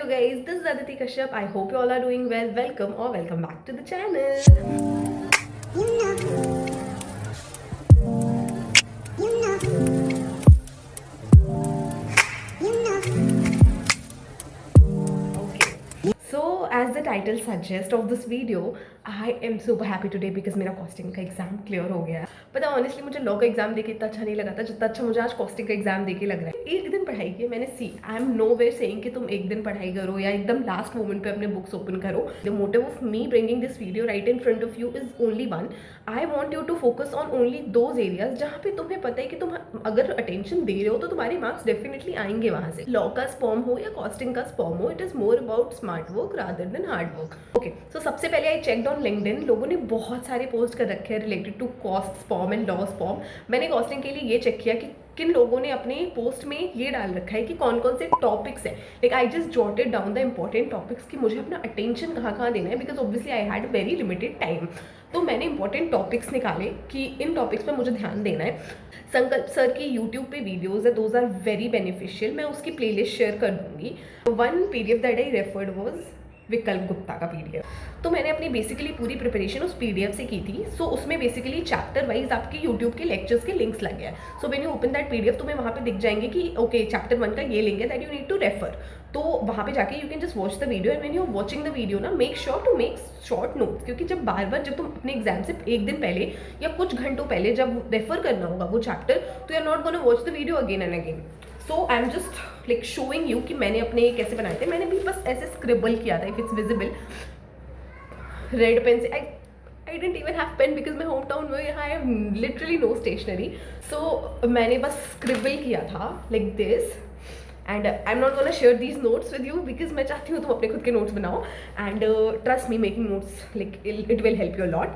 Hello guys, this is Aditi Kashyap. I hope you all are doing well. Welcome or welcome back to the channel. So as the title suggests of this video, I am super happy today because मेरा costing का exam clear हो गया है. पता honestly मुझे law का exam देके इतना अच्छा नहीं लगा था जितना अच्छा मुझे आज कॉस्टिंग का एग्जाम देके लग रहा है. एक दिन पढ़ाई की मैंने I am no way saying कि तुम एक दिन पढ़ाई करो या एकदम लास्ट मोमेंट पे अपने बुक्स ओपन करो. The motive of me bringing this video right in front of you is only one. I want you to focus on only those areas जहाँ पे तुम्हें पता है कि तुम अगर अटेंशन दे रहे हो तो तुम्हारे मार्क्स डेफिनेटली आएंगे वहाँ से. लॉ का स्पॉम हो या कॉस्टिंग का स्पॉम हो, it is more about smart work rather than hard work. Okay, so सबसे पहले आई चेक्ड ऑन लिंक्डइन. लोगों ने बहुत सारे पोस्ट कर रखे हैं related to cost SPOM and law SPOM. मैंने कॉस्टिंग के लिए ये चेक किया कि किन लोगों ने अपने पोस्ट में ये डाल रखा है कि कौन कौन से टॉपिक्स है. Like I just jotted down the important topics कि मुझे अपना अटेंशन कहाँ कहाँ देना है because obviously I had very limited time. तो मैंने इंपॉर्टेंट टॉपिक्स निकाले कि इन टॉपिक्स पे मुझे ध्यान देना है. संकल्प सर की यूट्यूब पे वीडियोज़ है, दोज आर वेरी बेनिफिशियल. मैं उसकी प्लेलिस्ट शेयर कर दूंगी. One PDF that I referred was विकल्प गुप्ता का पीडीएफ. तो मैंने अपनी बेसिकली पूरी प्रिपरेशन उस पीडीएफ से की थी. सो उसमें बेसिकली चैप्टर वाइज आपके यूट्यूब के लेक्चर्स के लिंक्स लगे हैं. So when you open that PDF तुम्हें वहाँ पे दिख जाएंगे कि ओके चैप्टर 1 का ये लिंक है that you need to refer. तो वहाँ पे जाके you can just watch the video and when you are watching the video ना make sure to make short notes. क्योंकि जब बार बार जब तुम अपने एग्जाम से एक दिन पहले या कुछ घंटों पहले जब रेफर करना होगा वो चैप्टर, तो you are not gonna watch the video again and again. So I am just like showing you कि मैंने अपने कैसे बनाए थे. मैंने भी बस ऐसे स्क्रिबल किया था. If it's visible red pen से. I don't even have pen because मैं होम टाउन में यहाँ I have literally no stationery. So मैंने बस स्क्रिबल किया था like this. And I am not gonna share these notes with you because मैं चाहती हूँ तुम अपने खुद के नोट्स बनाओ. And trust me making notes like it will help you lot.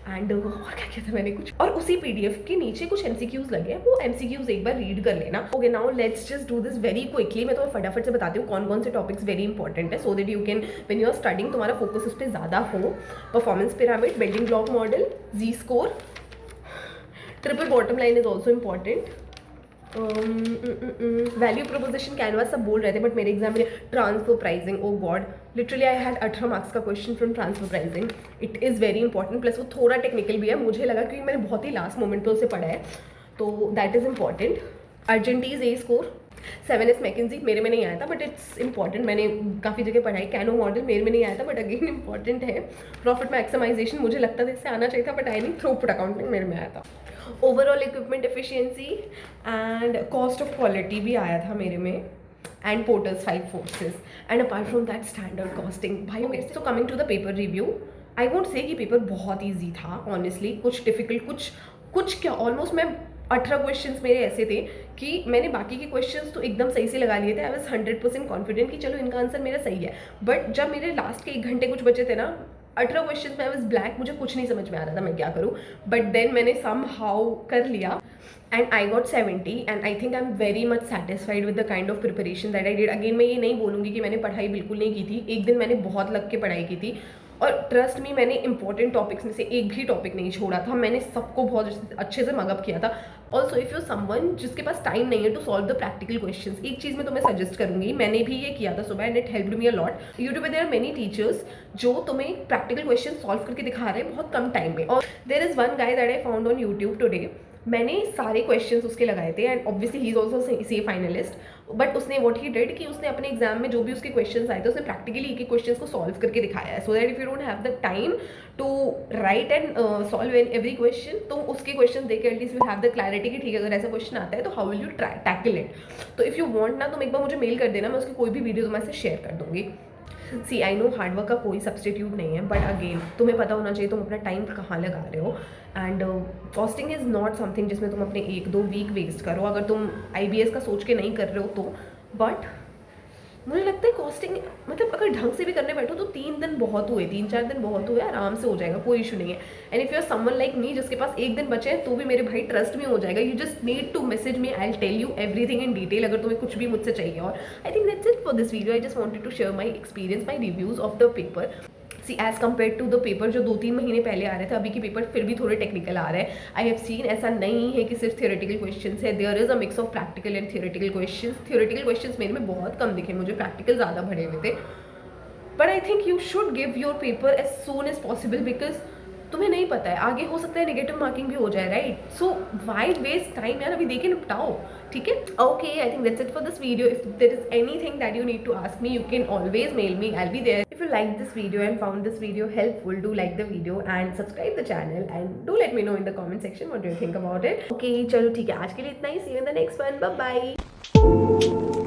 And और क्या किया था मैंने कुछ, और उसी पीडीएफ के नीचे कुछ एमसीक्यूज लगे हैं. वो एमसीक्यूज एक बार रीड कर लेना. Okay, now let's just do this very quickly. मैं तुम्हें फटाफट से बताती हूँ कौन कौन से टॉपिक्स वेरी इंपॉर्टेंट है so that you can when you are studying तुम्हारा फोकस उस पर ज़्यादा हो. Performance pyramid, building block model, G score, triple bottom line is also important. Value proposition canvas सब बोल रहे थे बट मेरे एग्जाम में transfer pricing. Oh god, literally I had 18 marks का question from transfer pricing. It is very important. Plus वो थोड़ा technical भी है. मुझे लगा क्योंकि मैंने बहुत ही लास्ट मोमेंट पे उसे पढ़ा है तो that is important. Argenti's A score. 7S McKinsey मेरे में नहीं आया था बट इट्स इंपॉर्टेंट. मैंने काफ़ी जगह पढ़ा है. कैनो मॉडल मेरे में नहीं आया था बट अगेन इंपॉर्टेंट है. प्रॉफिट मैक्सिमाइजेशन मुझे लगता था इससे आना चाहिए था बट आई नहीं. थ्रूपुट अकाउंटिंग मेरे में आया था. Overall equipment efficiency and cost of quality भी आया था मेरे में. And Porter's 5 forces. And apart from that standard costing. भाई so coming to the paper review, I won't say कि पेपर बहुत ईजी था ऑनेस्टली. कुछ डिफिकल्ट, कुछ क्या ऑलमोस्ट मैं 18 क्वेश्चंस मेरे ऐसे थे कि मैंने बाकी के क्वेश्चंस तो एकदम सही से लगा लिए थे. आई वाज 100% कॉन्फिडेंट कि चलो इनका आंसर मेरा सही है. बट जब मेरे लास्ट के 1 घंटे कुछ बचे थे ना, 18 क्वेश्चंस में आई वाज ब्लैक. मुझे कुछ नहीं समझ में आ रहा था मैं क्या करूँ. बट देन मैंने सम हाउ कर लिया and I got 70 and I think I am very much satisfied with the kind of preparation that I did. Again मैं ये नहीं बोलूँगी कि मैंने पढ़ाई बिल्कुल नहीं की थी. एक दिन मैंने बहुत लग के पढ़ाई की थी और ट्रस्ट मी मैंने इंपॉर्टेंट टॉपिक्स में से एक भी टॉपिक नहीं छोड़ा था. मैंने सबको बहुत अच्छे से मगअप किया था. ऑल्सो इफ़ यू समवन जिसके पास टाइम नहीं है to solve the practical questions, एक चीज़ में तो मैं सजेस्ट करूँगी, मैंने भी ये किया था सुबह and it helped me a lot. YouTube पे देयर आर मेनी टीचर्स जो तुम्हें प्रैक्टिकल क्वेश्चन सॉल्व करके दिखा रहे हैं बहुत कम टाइम में. और there is one guy that I found on YouTube today. मैंने सारे क्वेश्चंस उसके लगाए थे and obviously he is also C finalist. But उसने व्हाट ही डिड कि उसने अपने एग्जाम में जो भी उसके क्वेश्चंस आए थे उसने प्रैक्टिकली एक एक क्वेश्चंस को सॉल्व करके दिखाया है. So that if you don't have the time to write and solve in every question तो उसके क्वेश्चन देख के at least you have the clarity कि ठीक है अगर ऐसा क्वेश्चन आता है तो how will you tackle it. तो इफ़ यू वांट ना तुम एक बार मुझे मेल कर देना, मैं उसकी कोई भी वीडियो तुम्हारे से शेयर कर दूँगी. सी आई नो हार्डवर्क का कोई सब्सटीट्यूट नहीं है बट अगेन तुम्हें पता होना चाहिए तुम अपना टाइम कहाँ लगा रहे हो. And costing is not something जिसमें तुम अपने 1-2 वीक वेस्ट करो अगर तुम IBS का सोच के नहीं कर रहे हो तो. बट मुझे लगता है कॉस्टिंग मतलब अगर ढंग से भी करने बैठो तो 3 दिन बहुत हुए, 3-4 दिन बहुत हुए, आराम से हो जाएगा, कोई इशू नहीं है. And if you are someone like me जिसके पास 1 दिन बचे हैं तो भी मेरे भाई ट्रस्ट में हो जाएगा. You just need to message me, I will tell you everything in detail अगर तुम्हें कुछ भी मुझसे चाहिए. और I think that's it for this video. I just wanted to share my experience, my reviews of the paper. See as compare to the paper जो 2-3 महीने पहले आ रहे थे, अभी के पेपर फिर भी थोड़े टेक्निकल आ रहे हैं. आई हैव सीन ऐसा नहीं है कि सिर्फ थियोरेटिकल क्वेश्चन है, there is a mix of practical and theoretical question. Theoretical question मेरे में बहुत कम दिखे मुझे, प्रैक्टिकल ज़्यादा भरे हुए थे. But I think you should give your paper as soon as possible, because तुम्हें नहीं पता है आगे हो सकता है नेगेटिव मार्किंग भी हो जाए, right? So why waste time यार, अभी देखे निपटाओ, ठीक है? Okay, I think that's it for this video. If there is anything that you need to ask me, you can always mail me, I will be there. If you liked this video and found this video helpful, do like the video and subscribe the channel and do let me know in the comment section what do you think about it. Okay, चलो ठीक है, आज के लिए इतना ही. See you in the next one. Bye bye.